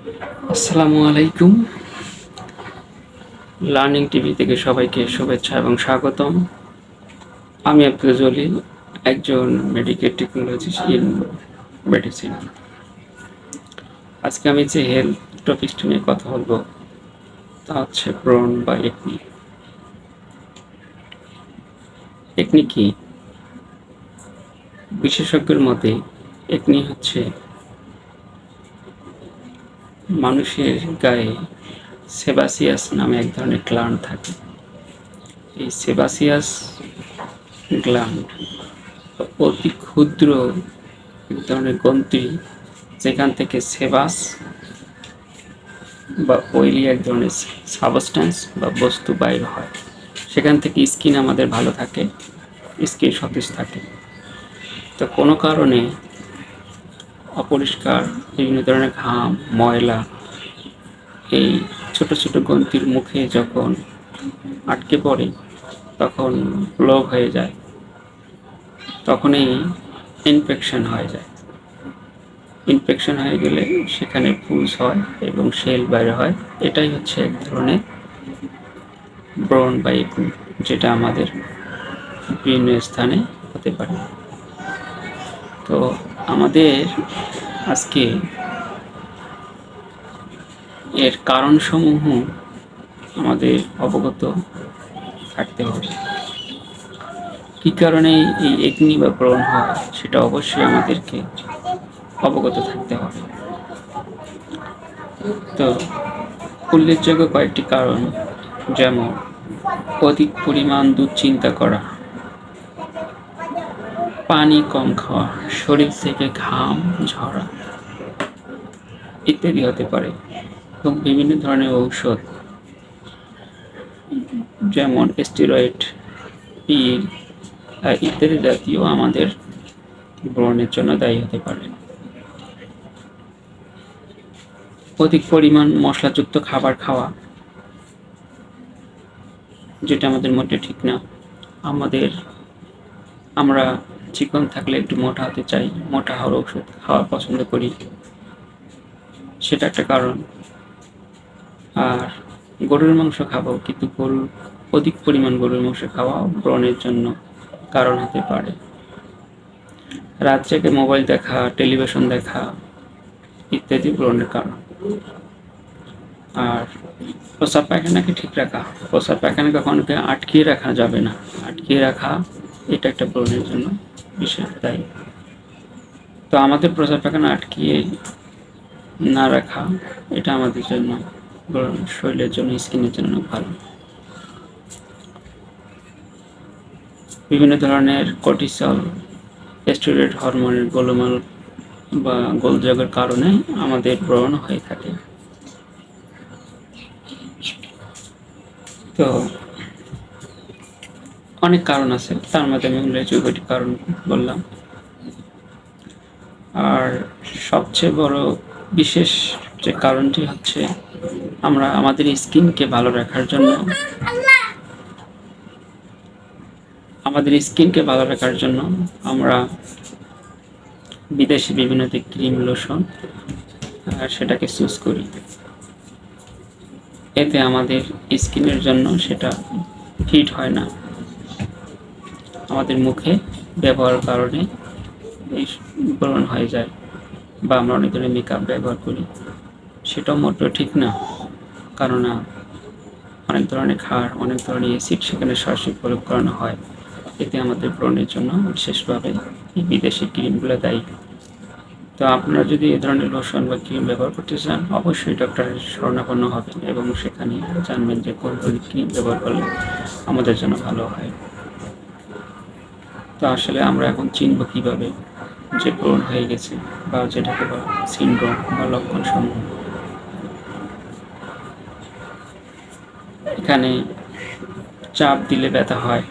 আসসালামু আলাইকুম। Learning TV থেকে সবাইকে শুভেচ্ছা এবং স্বাগতম। আমি আব্দুল জলিল, একজন মেডিকেল টেকনোলজিস্ট ইন মেডিসিন। আজকে আমি যে হেলথ টপিকসটি নিয়ে কথা বলবো তা হচ্ছে ব্রণ বা একনি। একনি কি? বিশেষজ্ঞের মতে একনি হচ্ছে মানুষের গায়ে সেবাসিয়াস নামে এক ধরনের গ্ল্যান্ড থাকে। এই সেবাসিয়াস গ্ল্যান্ড অতি ক্ষুদ্র এক ধরনের গ্রন্থি, যেখান থেকে সেবাস বা অয়েলি এক ধরনের সাবস্ট্যান্স বা বস্তু বাইর হয়। সেখান থেকে স্কিন আমাদের ভালো থাকে, স্কিন সতেজ থাকে। তো কোনো কারণে অপরিষ্কার বিভিন্ন ধরনের ঘাম, ময়লা এই ছোট ছোট গ্রন্থির মুখে যখন আটকে পড়ে, তখন ব্লক হয়ে যায়, তখনই ইনফেকশন হয়ে যায়। ইনফেকশন হয়ে গেলে সেখানে পুজ হয় এবং সেল বাইরে হয়। এটাই হচ্ছে এক ধরনের ব্রণ বা একনি, যেটা আমাদের বিভিন্ন স্থানে হতে পারে। তো আমাদের আজকে এর কারণসমূহ আমাদের অবগত থাকতে হবে। কী কারণে এই একনি বা ব্রণ হয় সেটা অবশ্যই আমাদেরকে অবগত থাকতে হবে। তো উল্লেখযোগ্য কয়েকটি কারণ, যেমন অধিক পরিমাণ দুশ্চিন্তা করা, পানি কম খাওয়া, শরীর থেকে ঘাম ঝরা ইত্যাদি হতে পারে। এবং বিভিন্ন ধরনের ঔষধ, যেমন স্টেরয়েড, পিল ইত্যাদি জাতীয় আমাদের ব্রণের জন্য দায়ী হতে পারে। অধিক পরিমাণ মশলাযুক্ত খাবার খাওয়া, যেটা আমাদের মধ্যে ঠিক না। আমরা চিকন থাকলে একটু মোটা হতে চাই, মোটা হওয়ার ওষুধ খাওয়া পছন্দ করি, সেটা একটা কারণ। আর গরুর মাংস খাবো, কিন্তু অধিক পরিমাণ গরুর মাংস খাওয়া ব্রণের জন্য কারণ হতে পারে। রাত জেগে মোবাইল দেখা, টেলিভিশন দেখা ইত্যাদি ব্রণের কারণ। আর প্রস্রাব পায়খানাকে ঠিক রাখা, প্রস্রাব পায়খানা কখনোকে আটকিয়ে রাখা যাবে না। আটকিয়ে রাখা এটা একটা ব্রণের জন্য বিশেষ দায়ী। তো আমাদের প্রস্রাব পায়খানা আটকিয়ে না রাখা, এটা আমাদের জন্য, শরীরের জন্য, স্কিনের জন্য ভালো। বিভিন্ন ধরনের কর্টিসল, স্টেরয়েড হরমোনের গোলমাল বা গোলযোগের কারণে আমাদের ব্রণ হয়ে থাকে। তো অনেক কারণ আছে, তার মধ্যে আমি উল্লেখযোগ্য কারণ বললাম। আর সবচেয়ে বড় বিশেষ যে কারণটি হচ্ছে, আমরা আমাদের স্কিনকে ভালো রাখার জন্য আমরা বিদেশি বিভিন্ন ক্রিম, লোশন সেটাকে চুজ করি। এতে আমাদের স্কিনের জন্য সেটা ফিট হয় না। আমাদের মুখে ব্যবহারের কারণে এই ব্রণ হয়ে যায়, বা আমরা অনেক ধরনের মেকআপ ব্যবহার করি, সেটাও মোটেও ঠিক না। কারণ অনেক ধরনের ক্ষার, অনেক ধরনের অ্যাসিড সেখানে সরাসরি প্রয়োগ করানো হয়। এতে আমাদের ব্রণের জন্য বিশেষভাবে এই বিদেশি ক্রিমগুলো দায়ী। তো আপনারা যদি এ ধরনের লোশন বা ক্রিম ব্যবহার করতে চান, অবশ্যই ডক্টরের শরণাপন্ন হবেন এবং সেখানে জানবেন যে কোন ক্রিম ব্যবহার করলে আমাদের জন্য ভালো হয়। তো আসলে আমরা এখন চিনব কীভাবে যে ব্রণ হয়ে গেছে, বা যেটাকে বলা সিনড্রোম বা লক্ষণ সমূহ? এখানে চাপ দিলে ব্যথা হয়,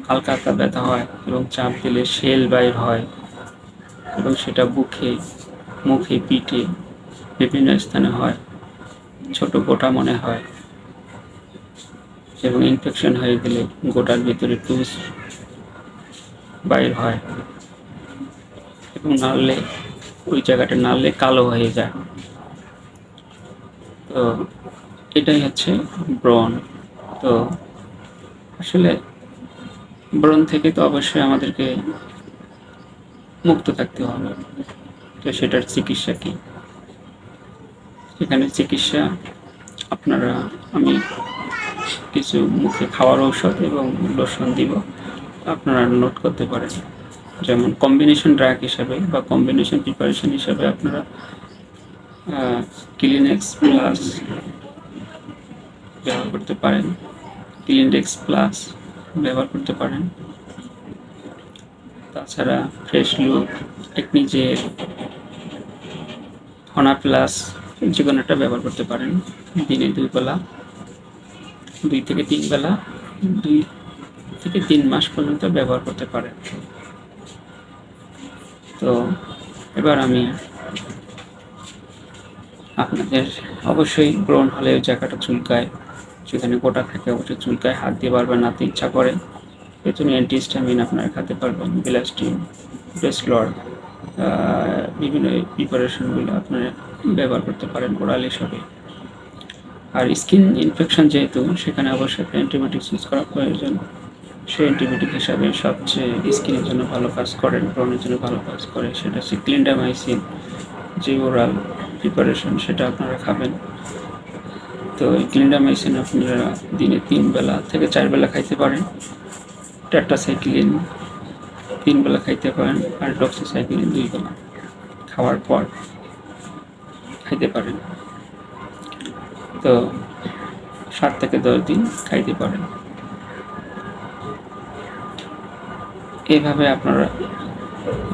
হালকা হালকা ব্যথা হয়, এবং চাপ দিলে সেল বাইর হয়, এবং সেটা বুকে, মুখে, পিঠে বিভিন্ন স্থানে হয়, ছোট গোটা মনে হয়, এবং ইনফেকশন হয়ে গেলে গোটার ভিতরে পুজ বাইর হয়, এবং নাড়লে ওই জায়গাটা নাড়লে কালো হয়ে যায়। তো এটাই হচ্ছে ব্রণ। তো আসলে ব্রণ থেকে তো অবশ্যই আমাদেরকে মুক্ত থাকতে হবে। তো সেটার চিকিৎসা কি? সেখানে চিকিৎসা আপনারা আমি কিছু মুখে খাওয়ার ঔষধ এবং লোশন দিব, আপনারা নোট করতে পারেন। যেমন কম্বিনেশন ড্রাগ হিসাবে বা কম্বিনেশন প্রিপারেশন হিসাবে আপনারা ক্লিনেক্স প্লাস ব্যবহার করতে পারেন, ক্লিনডেক্স প্লাস ব্যবহার করতে পারেন। তাছাড়া ফ্রেশ লুক, একনি জেল, ফনা প্লাস যে কোনো একটা ব্যবহার করতে পারেন। দিনে 2 বেলা, 2 থেকে 3 বেলা, 2 থেকে 3 মাস পর্যন্ত ব্যবহার করতে পারেন। তো এবার আমি আপনাদের অবশ্যই ব্রণ হলে ওই জায়গাটা চুলকায়, সেখানে গোটা থাকে অবশ্যই চুলকায়, হাত দিয়ে বারবার নাতে ইচ্ছা করে, এর জন্য অ্যান্টিহিস্টামিন আপনারা খেতে পারবেন, বিলাস্টিন, ব্রেসলর, বিভিন্ন প্রিপারেশনগুলো আপনারা ব্যবহার করতে পারেন ওরাল হিসাবে। আর স্কিন ইনফেকশন যেহেতু, সেখানে অবশ্যই একটা অ্যান্টিবায়োটিক ইউজ করা প্রয়োজন। সেই অ্যান্টিবায়োটিক হিসাবে সবচেয়ে স্কিনের জন্য ভালো কাজ করে, ব্রণের জন্য ভালো কাজ করে, সেটা হচ্ছে ক্লিন্ডামাইসিন, যে ওরাল প্রিপারেশন, সেটা আপনারা খাবেন। তো এই ক্লিন্ডামাইসিন আপনারা দিনে 3 বেলা থেকে 4 বেলা খাইতে পারেন। টেট্রাসাইক্লিন 3 বেলা খাইতে পারেন, আর ডক্সিসাইক্লিন 2 বেলা খাওয়ার পর খাইতে পারেন। তো 7 থেকে 10 দিন খাইতে পারেন। এইভাবে আপনারা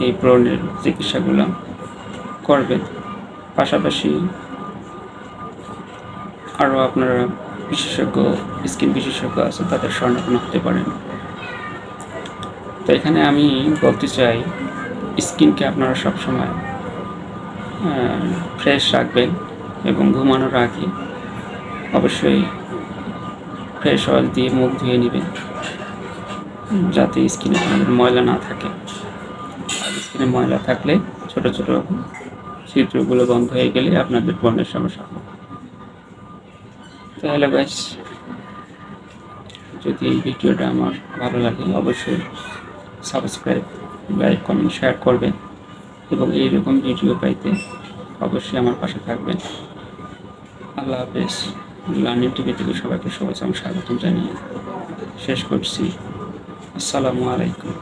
এই ব্রণের চিকিৎসাগুলো করবেন। পাশাপাশি আরও আপনারা বিশেষজ্ঞ, স্কিন বিশেষজ্ঞ আছে, তাদের শরণাপন্ন হতে পারেন। তো এখানে আমি বলতে চাই, স্কিনকে আপনারা সবসময় ফ্রেশ রাখবেন এবং ঘুমানোর আগে অবশ্যই ফ্রেশ অয়েল দিয়ে মুখ ধুয়ে নেবেন, যাতে স্কিনে আপনাদের ময়লা না থাকে। আর স্কিনে ময়লা থাকলে ছোট ছোট ছিদ্রগুলো বন্ধ হয়ে গেলে আপনাদের ব্রণের সমস্যা হবে। তো হ্যালো গাইস, যদি এই ভিডিওটা আমার ভালো লাগে অবশ্যই সাবস্ক্রাইব, লাইক, কমেন্ট, শেয়ার করবেন এবং এইরকম ভিডিও পাইতে অবশ্যই আমার পাশে থাকবেন। আল্লাহ হাফেজ। লার্নিং টিভি থেকে সবাইকে শুভেচ্ছা এবং স্বাগতম জানিয়ে শেষ করছি। আসসালামু আলাইকুম।